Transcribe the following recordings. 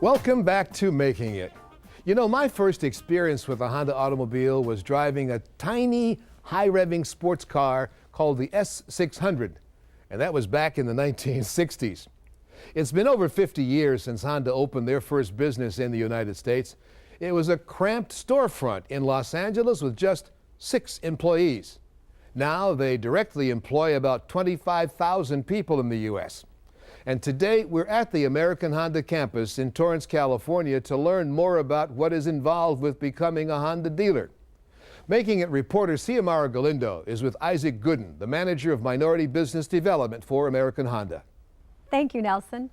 Welcome back to Making It. You know, my first experience with a Honda automobile was driving a tiny, high-revving sports car called the S600, and that was back in the 1960s. It's been over 50 years since Honda opened their first business in the United States. It was a cramped storefront in Los Angeles with just 6 employees. Now they directly employ about 25,000 people in the U.S. And today we're at the American Honda campus in Torrance, California to learn more about what is involved with becoming a Honda dealer. Making It reporter Xiomara Galindo is with Isaac Gooden, the manager of Minority Business Development for American Honda. Thank you, Nelson.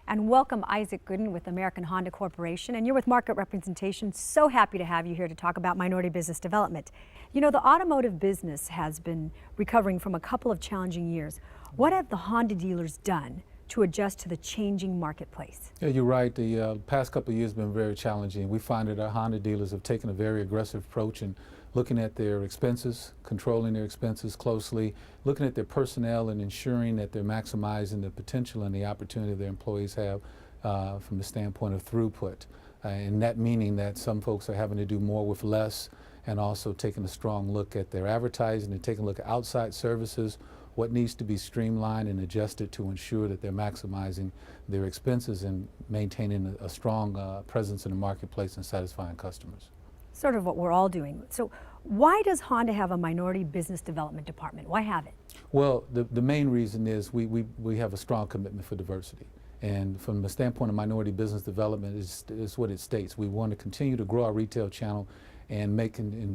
And welcome, Isaac Gooden with American Honda Corporation. And you're with Market Representation. So happy to have you here to talk about minority business development. You know, the automotive business has been recovering from a couple of challenging years. What have the Honda dealers done to adjust to the changing marketplace? Yeah, you're right. The past couple of years have been very challenging. We find that our Honda dealers have taken a very aggressive approach in looking at their expenses, controlling their expenses closely, looking at their personnel and ensuring that they're maximizing the potential and the opportunity their employees have from the standpoint of throughput. And that meaning that some folks are having to do more with less, and also taking a strong look at their advertising and taking a look at outside services, what needs to be streamlined and adjusted to ensure that they're maximizing their expenses and maintaining a strong presence in the marketplace and satisfying customers. Sort of what we're all doing. So why does Honda have a minority business development department? Why have it? Well, the main reason is we have a strong commitment for diversity. And from the standpoint of minority business development is what it states. We want to continue to grow our retail channel and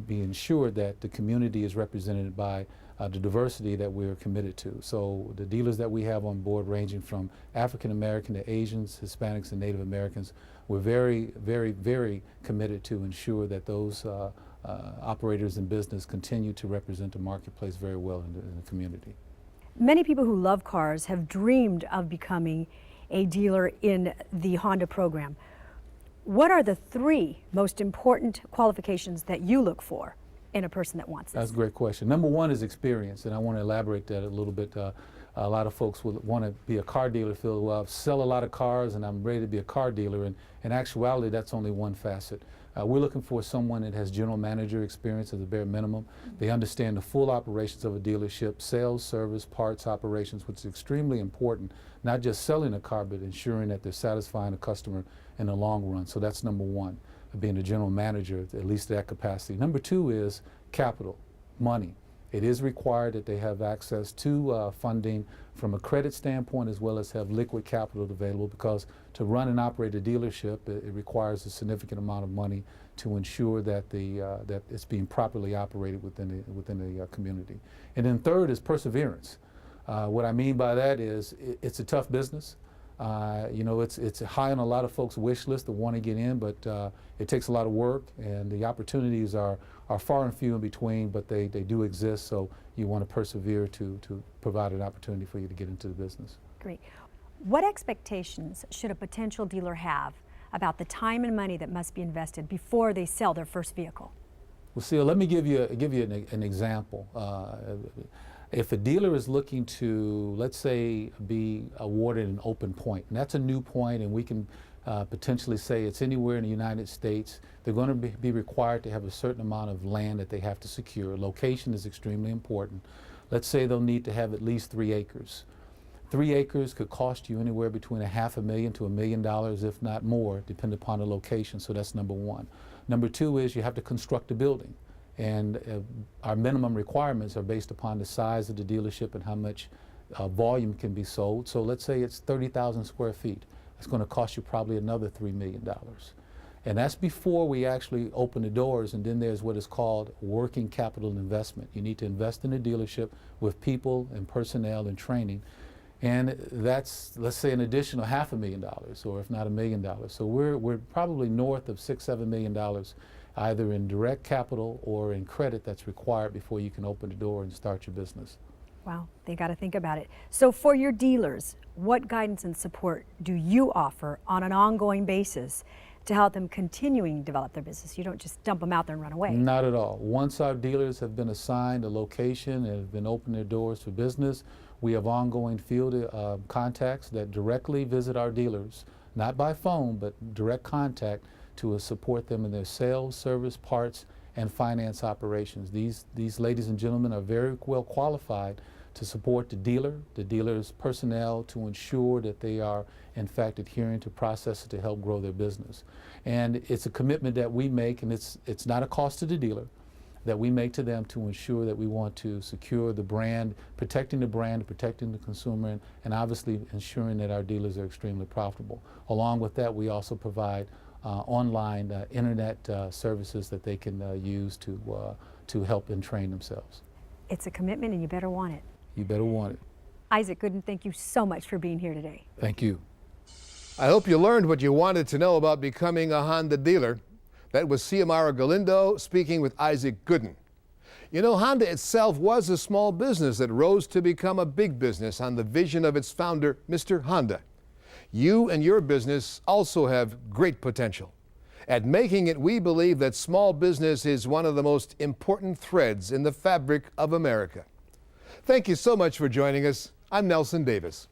be ensured that the community is represented by the diversity that we're committed to. So the dealers that we have on board, ranging from African American to Asians, Hispanics, and Native Americans, we're very, very, very committed to ensure that those operators in business continue to represent the marketplace very well in the community. Many people who love cars have dreamed of becoming a dealer in the Honda program. What are the 3 most important qualifications that you look for in a person that wants this? That's a great question. Number 1 is experience, and I want to elaborate that a little bit. A lot of folks will want to be a car dealer, feel, well, I sell a lot of cars and I'm ready to be a car dealer, and in actuality that's only one facet. We're looking for someone that has general manager experience at the bare minimum. They understand the full operations of a dealership, sales, service, parts, operations, which is extremely important, not just selling a car, but ensuring that they're satisfying the customer in the long run. So that's number 1, being a general manager, at least that capacity. Number 2 is capital, money. It is required that they have access to funding from a credit standpoint, as well as have liquid capital available, because to run and operate a dealership, it requires a significant amount of money to ensure that that it's being properly operated within the community. And then 3rd is perseverance. What I mean by that is it's a tough business. You know, it's high on a lot of folks' wish list to want to get in, but it takes a lot of work, and the opportunities are far and few in between, but they do exist, so you want to persevere to provide an opportunity for you to get into the business. Great. What expectations should a potential dealer have about the time and money that must be invested before they sell their first vehicle? Well, see, let me give you an example. If a dealer is looking to, let's say, be awarded an open point, and that's a new point, and we can potentially say it's anywhere in the United States, they're going to be required to have a certain amount of land that they have to secure. Location is extremely important. Let's say they'll need to have at least 3 acres. 3 acres could cost you anywhere between $500,000 to $1 million, if not more, depending upon the location. So that's number 1. Number 2 is you have to construct a building. And our minimum requirements are based upon the size of the dealership and how much volume can be sold. So let's say it's 30,000 square feet. It's going to cost you probably another $3 million. And that's before we actually open the doors, and then there's what is called working capital investment. You need to invest in a dealership with people and personnel and training. And that's, let's say, an additional $500,000, or if not $1 million. So we're probably north of $6–7 million, either in direct capital or in credit that's required before you can open the door and start your business. Wow, they got to think about it. So for your dealers, what guidance and support do you offer on an ongoing basis to help them continuing to develop their business? You don't just dump them out there and run away. Not at all. Once our dealers have been assigned a location and have been opening their doors for business, We have ongoing field contacts that directly visit our dealers, not by phone, but direct contact to support them in their sales, service, parts, and finance operations. These ladies and gentlemen are very well qualified to support the dealer's personnel to ensure that they are in fact adhering to processes to help grow their business. And it's a commitment that we make, and it's not a cost to the dealer, that we make to them to ensure that we want to secure the brand, protecting the consumer, and obviously ensuring that our dealers are extremely profitable. Along with that, we also provide online internet services that they can use to help and train themselves. It's a commitment and you better want it. You better want it. Isaac Gooden, thank you so much for being here today. Thank you. I hope you learned what you wanted to know about becoming a Honda dealer. That was Xiomara Galindo speaking with Isaac Gooden. You know, Honda itself was a small business that rose to become a big business on the vision of its founder, Mr. Honda. You and your business also have great potential. At Making It, we believe that small business is one of the most important threads in the fabric of America. Thank you so much for joining us. I'm Nelson Davis.